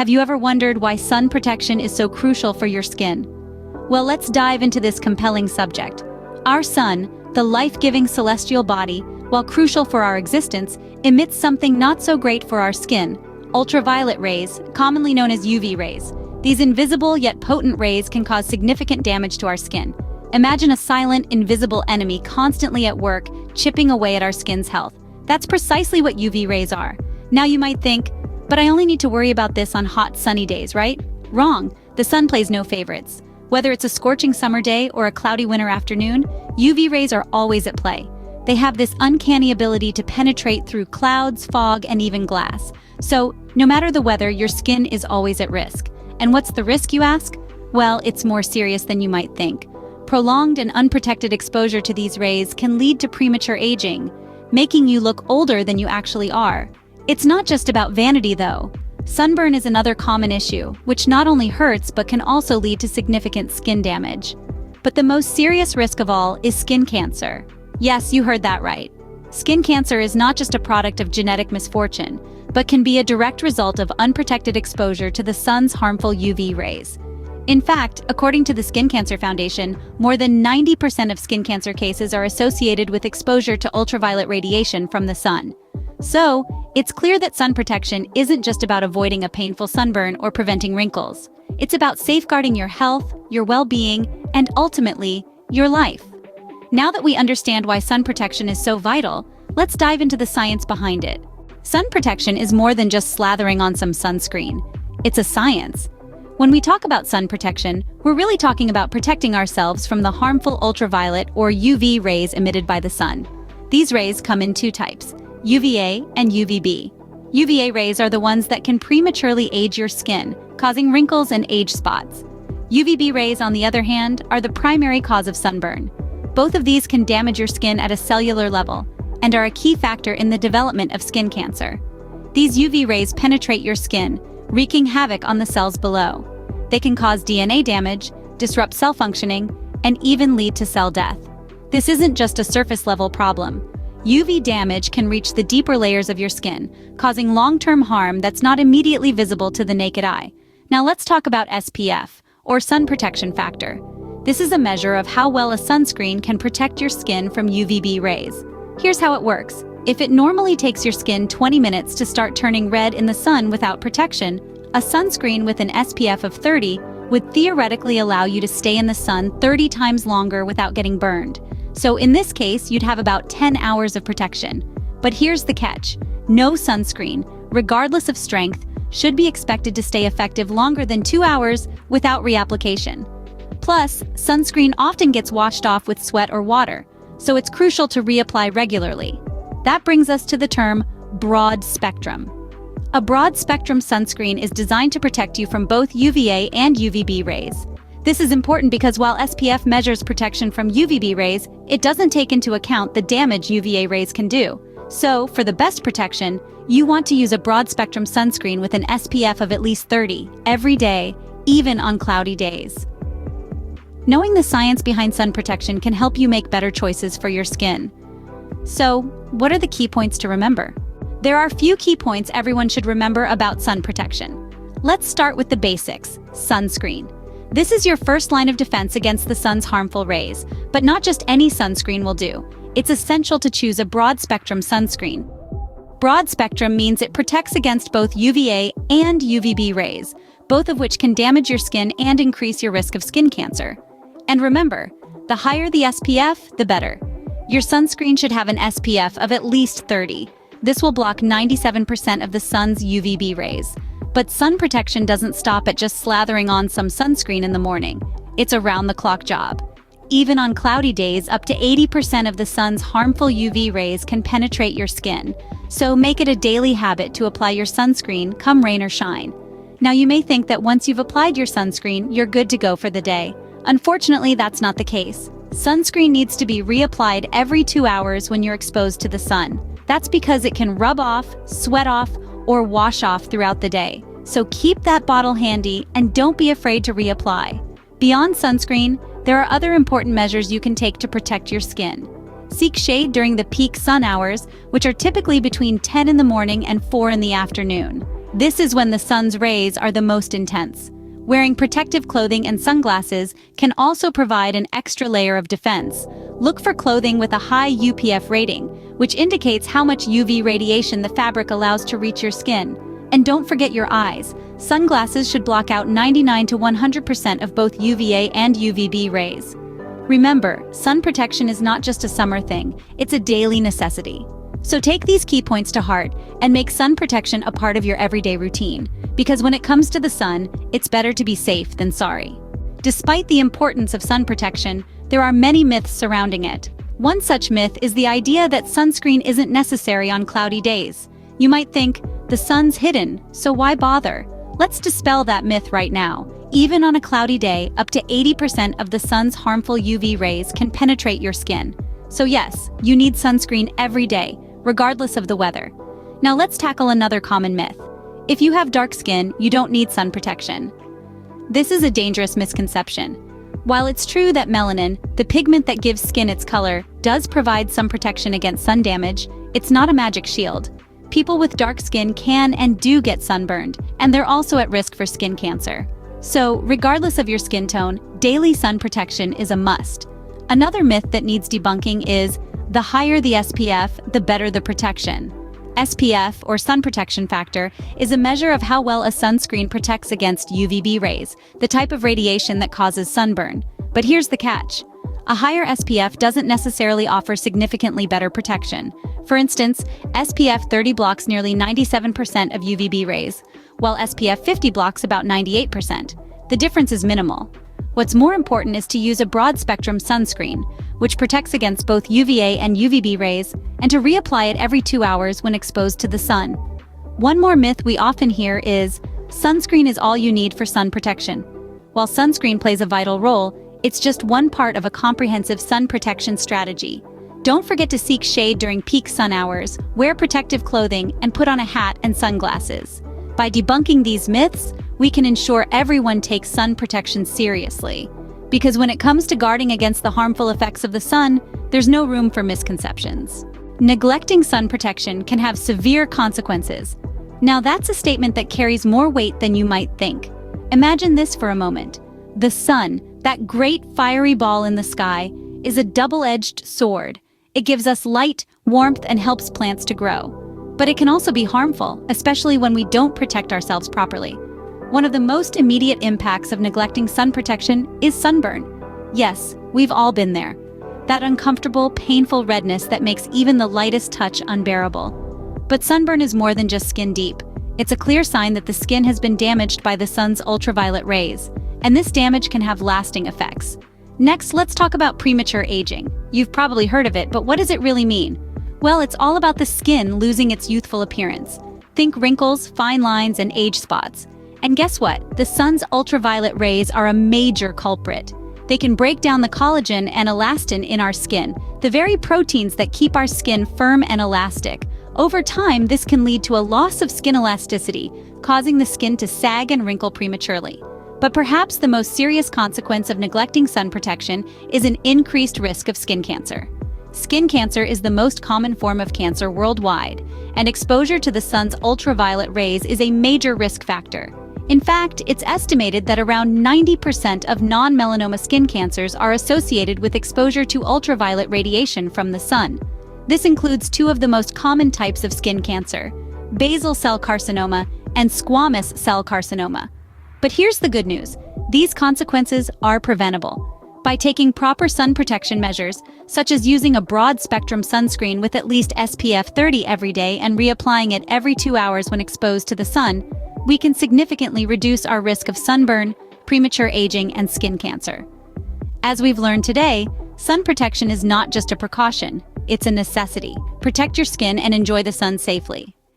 Have you ever wondered why sun protection is so crucial for your skin? Well, let's dive into this compelling subject. Our sun, the life-giving celestial body, while crucial for our existence, emits something not so great for our skin: ultraviolet rays, commonly known as UV rays. These invisible yet potent rays can cause significant damage to our skin. Imagine a silent, invisible enemy constantly at work, chipping away at our skin's health. That's precisely what UV rays are. Now you might think, but I only need to worry about this on hot, sunny days, right? Wrong. The sun plays no favorites. Whether it's a scorching summer day or a cloudy winter afternoon, UV rays are always at play. They have this uncanny ability to penetrate through clouds, fog, and even glass. So, no matter the weather, your skin is always at risk. And what's the risk, you ask? Well, it's more serious than you might think. Prolonged and unprotected exposure to these rays can lead to premature aging, making you look older than you actually are. It's not just about vanity, though. Sunburn is another common issue, which not only hurts but can also lead to significant skin damage. But the most serious risk of all is skin cancer. Yes, you heard that right. Skin cancer is not just a product of genetic misfortune, but can be a direct result of unprotected exposure to the sun's harmful UV rays. In fact, according to the Skin Cancer Foundation, more than 90% of skin cancer cases are associated with exposure to ultraviolet radiation from the sun. So, it's clear that sun protection isn't just about avoiding a painful sunburn or preventing wrinkles. It's about safeguarding your health, your well-being, and ultimately, your life. Now that we understand why sun protection is so vital, let's dive into the science behind it. Sun protection is more than just slathering on some sunscreen. It's a science. When we talk about sun protection, we're really talking about protecting ourselves from the harmful ultraviolet or UV rays emitted by the sun. These rays come in two types: UVA and UVB. UVA rays are the ones that can prematurely age your skin, causing wrinkles and age spots. UVB rays, on the other hand, are the primary cause of sunburn. Both of these can damage your skin at a cellular level and are a key factor in the development of skin cancer. These UV rays penetrate your skin, wreaking havoc on the cells below. They can cause DNA damage, disrupt cell functioning, and even lead to cell death. This isn't just a surface-level problem. UV damage can reach the deeper layers of your skin, causing long-term harm that's not immediately visible to the naked eye. Now let's talk about SPF, or sun protection factor. This is a measure of how well a sunscreen can protect your skin from UVB rays. Here's how it works. If it normally takes your skin 20 minutes to start turning red in the sun without protection, a sunscreen with an SPF of 30 would theoretically allow you to stay in the sun 30 times longer without getting burned. So in this case, you'd have about 10 hours of protection. But here's the catch. No sunscreen, regardless of strength, should be expected to stay effective longer than 2 hours without reapplication. Plus, sunscreen often gets washed off with sweat or water, so it's crucial to reapply regularly. That brings us to the term broad spectrum. A broad spectrum sunscreen is designed to protect you from both UVA and UVB rays. This is important because while SPF measures protection from UVB rays, it doesn't take into account the damage UVA rays can do. So, for the best protection, you want to use a broad spectrum sunscreen with an SPF of at least 30 every day, even on cloudy days. Knowing the science behind sun protection can help you make better choices for your skin. So, what are the key points to remember? There are a few key points everyone should remember about sun protection. Let's start with the basics: sunscreen. This is your first line of defense against the sun's harmful rays, but not just any sunscreen will do. It's essential to choose a broad-spectrum sunscreen. Broad spectrum means it protects against both UVA and UVB rays, both of which can damage your skin and increase your risk of skin cancer. And remember, the higher the SPF, the better. Your sunscreen should have an SPF of at least 30. This will block 97% of the sun's UVB rays. But sun protection doesn't stop at just slathering on some sunscreen in the morning. It's a round-the-clock job. Even on cloudy days, up to 80% of the sun's harmful UV rays can penetrate your skin. So make it a daily habit to apply your sunscreen, come rain or shine. Now you may think that once you've applied your sunscreen, you're good to go for the day. Unfortunately, that's not the case. Sunscreen needs to be reapplied every 2 hours when you're exposed to the sun. That's because it can rub off, sweat off, or wash off throughout the day. So keep that bottle handy and don't be afraid to reapply. Beyond sunscreen, there are other important measures you can take to protect your skin. Seek shade during the peak sun hours, which are typically between 10 in the morning and 4 in the afternoon. This is when the sun's rays are the most intense. Wearing protective clothing and sunglasses can also provide an extra layer of defense. Look for clothing with a high UPF rating, which indicates how much UV radiation the fabric allows to reach your skin. And don't forget your eyes. Sunglasses should block out 99 to 100% of both UVA and UVB rays. Remember, sun protection is not just a summer thing, it's a daily necessity. So take these key points to heart and make sun protection a part of your everyday routine, because when it comes to the sun, it's better to be safe than sorry. Despite the importance of sun protection, there are many myths surrounding it. One such myth is the idea that sunscreen isn't necessary on cloudy days. You might think, the sun's hidden, so why bother? Let's dispel that myth right now. Even on a cloudy day, up to 80% of the sun's harmful UV rays can penetrate your skin. So yes, you need sunscreen every day, regardless of the weather. Now let's tackle another common myth. If you have dark skin, you don't need sun protection. This is a dangerous misconception. While it's true that melanin, the pigment that gives skin its color, does provide some protection against sun damage, it's not a magic shield. People with dark skin can and do get sunburned, and they're also at risk for skin cancer. So, regardless of your skin tone, daily sun protection is a must. Another myth that needs debunking is, the higher the SPF, the better the protection. SPF, or sun protection factor, is a measure of how well a sunscreen protects against UVB rays, the type of radiation that causes sunburn. But here's the catch. A higher SPF doesn't necessarily offer significantly better protection. For instance, SPF 30 blocks nearly 97% of UVB rays, while SPF 50 blocks about 98%. The difference is minimal. What's more important is to use a broad-spectrum sunscreen, which protects against both UVA and UVB rays, and to reapply it every 2 hours when exposed to the sun. One more myth we often hear is, sunscreen is all you need for sun protection. While sunscreen plays a vital role, it's just one part of a comprehensive sun protection strategy. Don't forget to seek shade during peak sun hours, wear protective clothing, and put on a hat and sunglasses. By debunking these myths, we can ensure everyone takes sun protection seriously. Because when it comes to guarding against the harmful effects of the sun, there's no room for misconceptions. Neglecting sun protection can have severe consequences. Now that's a statement that carries more weight than you might think. Imagine this for a moment. The sun, that great fiery ball in the sky, is a double-edged sword. It gives us light, warmth, and helps plants to grow. But it can also be harmful, especially when we don't protect ourselves properly. One of the most immediate impacts of neglecting sun protection is sunburn. Yes, we've all been there. That uncomfortable, painful redness that makes even the lightest touch unbearable. But sunburn is more than just skin deep. It's a clear sign that the skin has been damaged by the sun's ultraviolet rays, and this damage can have lasting effects. Next, let's talk about premature aging. You've probably heard of it, but what does it really mean? Well, it's all about the skin losing its youthful appearance. Think wrinkles, fine lines, and age spots. And guess what? The sun's ultraviolet rays are a major culprit. They can break down the collagen and elastin in our skin, the very proteins that keep our skin firm and elastic. Over time, this can lead to a loss of skin elasticity, causing the skin to sag and wrinkle prematurely. But perhaps the most serious consequence of neglecting sun protection is an increased risk of skin cancer. Skin cancer is the most common form of cancer worldwide, and exposure to the sun's ultraviolet rays is a major risk factor. In fact, it's estimated that around 90% of non-melanoma skin cancers are associated with exposure to ultraviolet radiation from the sun. This includes two of the most common types of skin cancer, basal cell carcinoma and squamous cell carcinoma. But here's the good news. These consequences are preventable. By taking proper sun protection measures, such as using a broad-spectrum sunscreen with at least SPF 30 every day and reapplying it every 2 hours when exposed to the sun, we can significantly reduce our risk of sunburn, premature aging, and skin cancer. As we've learned today, sun protection is not just a precaution, it's a necessity. Protect your skin and enjoy the sun safely.